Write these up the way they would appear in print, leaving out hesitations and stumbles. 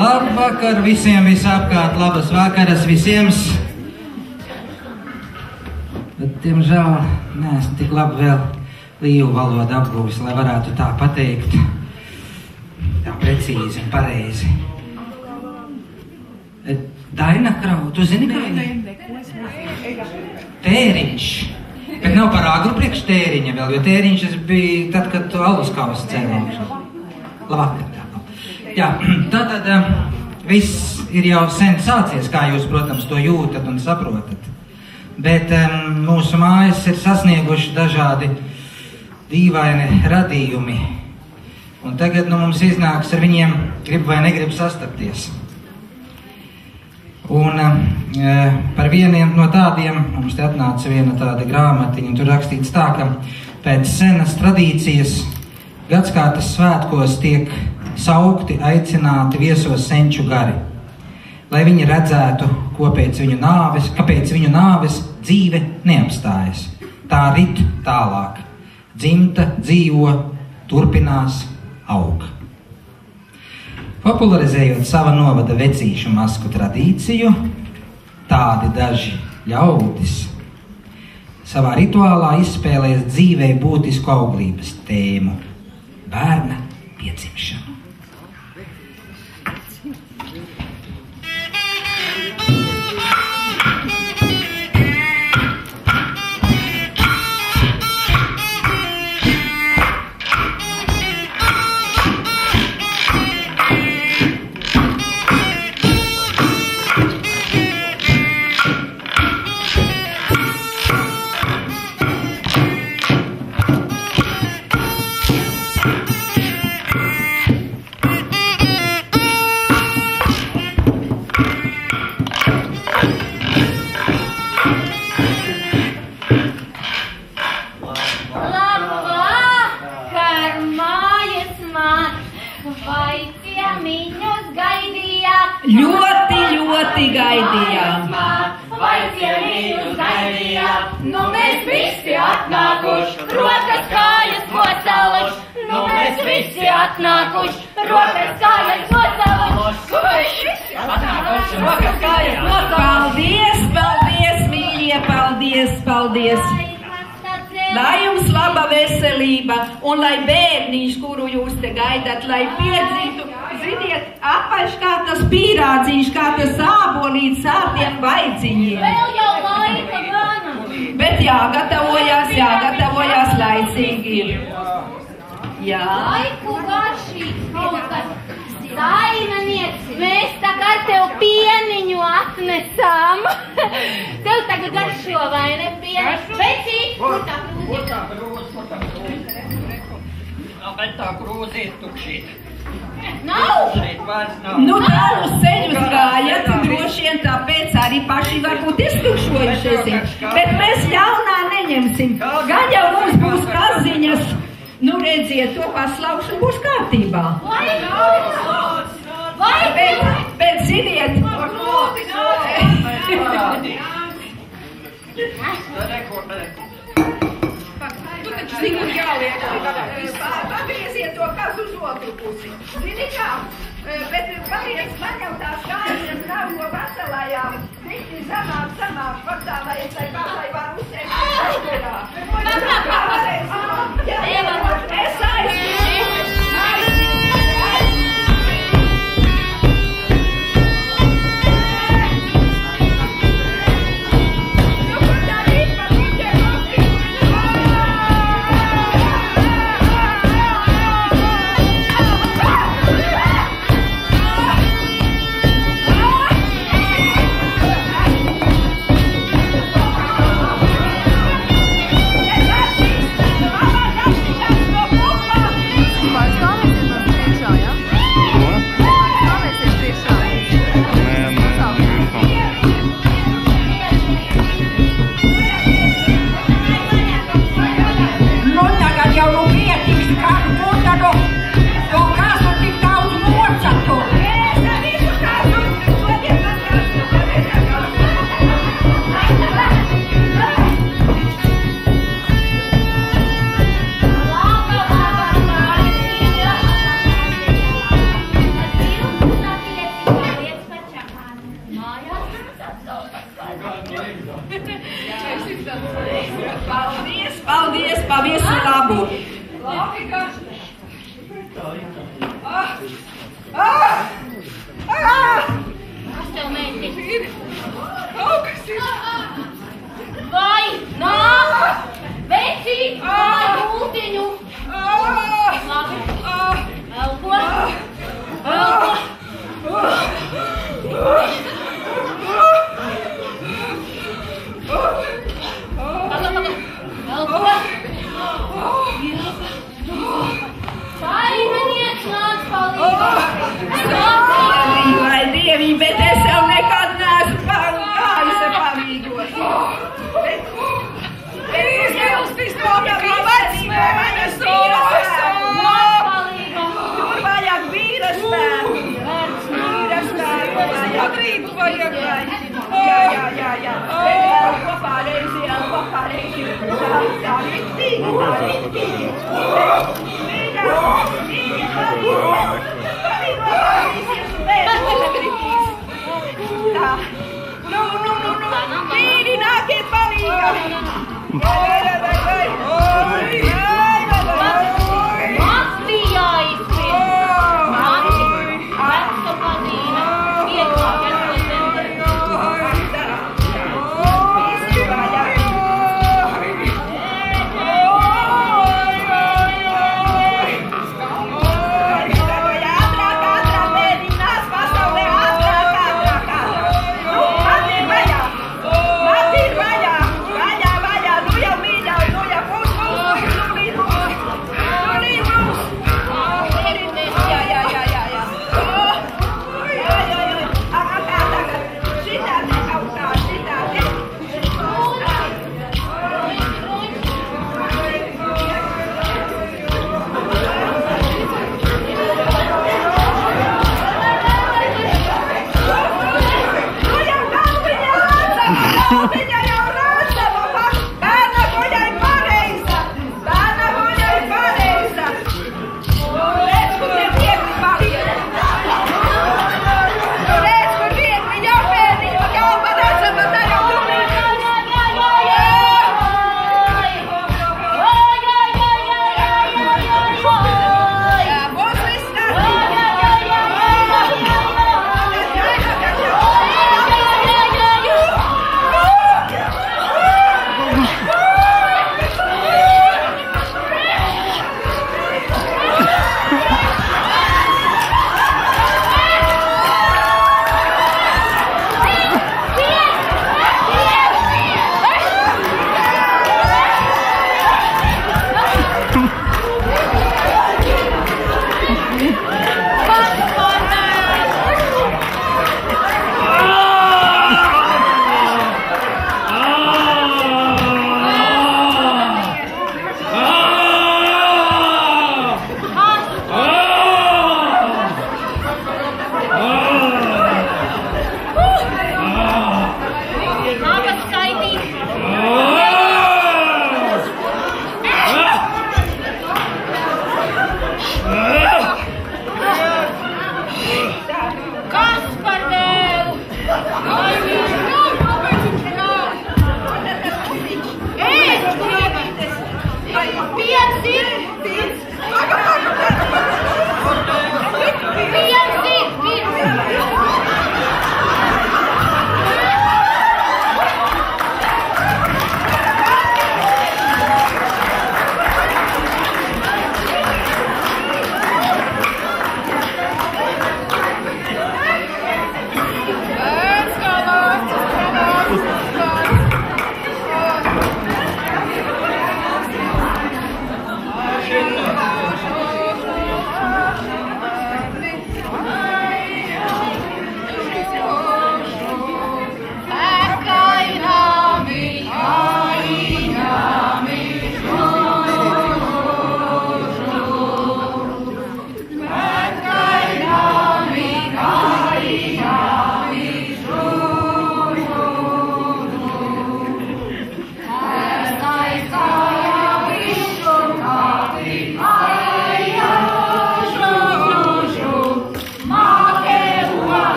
Labvakar visiem visapkārt, labas vakaras visiem. Bet, diemžēl, neesmu tik labi vēl līvu valodu apguvis, lai varētu tā pateikt. Tā precīzi un pareizi. Daina Krau, tu zini, kā viņa? Tēriņš. Bet nav par agru priekš tēriņa vēl, jo tēriņš bija tad, kad tu alus kausi cēlāšu. Labvakar. Jā, tātad viss ir jau sen sācies, kā jūs, protams, to jūtat un saprotat. Bet mūsu mājas ir sasnieguši dažādi dīvaini radījumi. Un tagad mums iznāks ar viņiem grib vai negrib sastapties. Un par vieniem no tādiem mums te atnāca viena tāda grāmatiņa, un tur rakstīts tā, ka pēc senas tradīcijas gadskārtas svētkos tiek saukti, aicināti viesos senču gari, lai viņi redzētu, kāpēc viņu nāves dzīve neapstājas. Tā rit tālāk, dzimta, dzīvo, turpinās, aug. Popularizējot sava novada vecīšu masku tradīciju, tādi daži ļaudis savā rituālā izspēlēs dzīvē būtisku auglības tēmu – bērna piedzimšanu. Ļoti gaidījām. Vai ciemiņus gaidījām? Nu mēs visi atnākuši, rokas kājas nocēluši. Nu mēs visi atnākuši, rokas kājas nocēluši. Mēs visi atnākuši, rokas kājas nocēluši. Paldies, paldies, mīļie, paldies, paldies. Lai jums laba veselība un lai bērniņš, kuru jūs te gaidat, lai piedzītu, ziniet, apaļš kā tas pīrādziņš, kā tas ābolīts sātiem vaidziņiem. Vēl jau laika gana. Bet jāgatavojās laicīgi. Jā. Laiku garšīgs kaut kas. Saimnieci, mēs tagad tev pieniņu atnesām. Tev tagad garšo vai ne pieniņu? Vecīt, kur tā krūze? Bet tā krūze ir tukšīt. Nav? Nu, tālus ceļus gājat, droši vien tāpēc arī paši varbūt iztukšojušies. Bet mēs ļaunā neņemsim. Gan jau mums būs kaziņas. Nu, redziet, to paslaukšu būs kārtībā. Bet ziniet, tu taču zini, kur jāliek. Pagrieziet to kazu uz otru pusi. Zini kā? Bet pagriez man jau tās kājas nav no veselājām. Tikti zamāk, pat tā, lai es tai pārai varu uzsēst. Es aizsīju. Kas tev meitīt? Kaut kas ir. Vai, nāk! Vecīt, vai gultiņu! Labi. Elpo. Elpo. Paimeniec nāc palīgā! Lai Dievi, bet es jau nekad neesmu gājusi palīgos. Izjūstis to, ka vecmēnes tur vajag vīra spēku. Vīra spēku vajag. Gudrību vajag. Jā. Bet vēl kopā reizi. Tā riktīgi. Tā. Nu. Vīri, nākiet palīgā. Mans bija jāizpilda. Mans veca pazīme. Vieglāk ar to zemdēt. Nu jau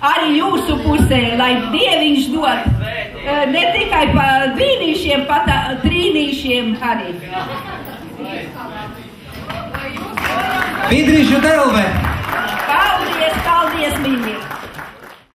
Arī jūsu pusē, lai Dieviņš dod ne tikai pa dvīnīšiem, pat trīnīšiem arī. Pīdrīšu Delve! Paldies, paldies, mīļie!